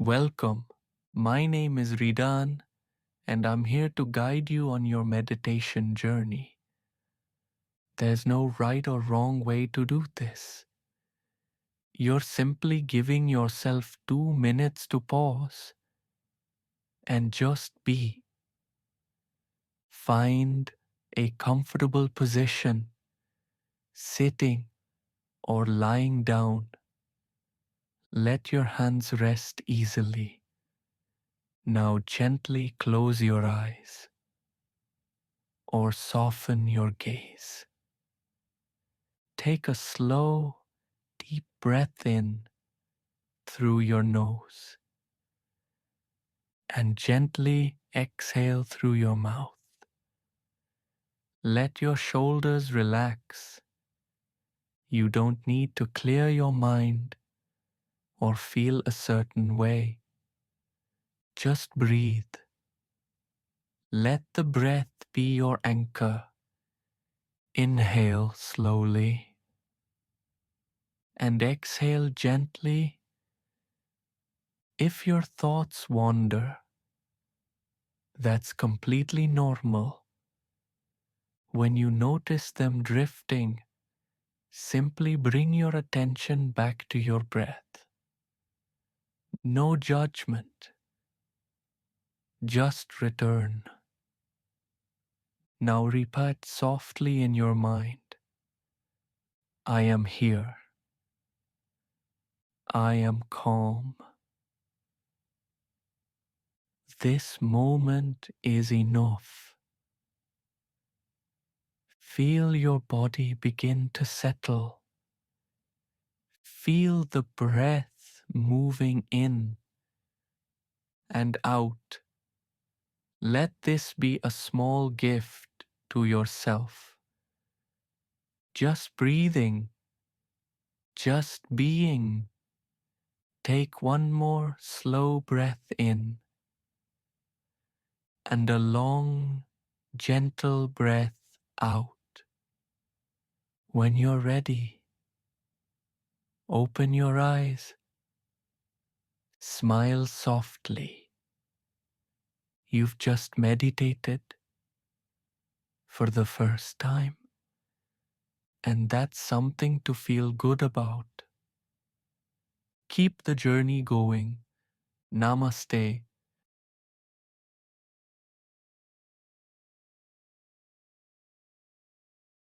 Welcome. My name is Ridaan, and I'm here to guide you on your meditation journey. There's no right or wrong way to do this. You're simply giving yourself 2 minutes to pause and just be. Find a comfortable position, sitting or lying down. Let your hands rest easily. Now gently close your eyes or soften your gaze. Take a slow, deep breath in through your nose and gently exhale through your mouth. Let your shoulders relax. You don't need to clear your mind or feel a certain way. Just breathe. Let the breath be your anchor. Inhale slowly and exhale gently. If your thoughts wander, that's completely normal. When you notice them drifting, simply bring your attention back to your breath. No judgment, just return. Now repeat softly in your mind, I am here. I am calm. This moment is enough. Feel your body begin to settle. Feel the breath moving in and out. Let this be a small gift to yourself. Just breathing, just being. Take one more slow breath in and a long, gentle breath out. When you're ready, open your eyes, smile softly. You've just meditated for the first time, and that's something to feel good about. Keep the journey going. Namaste.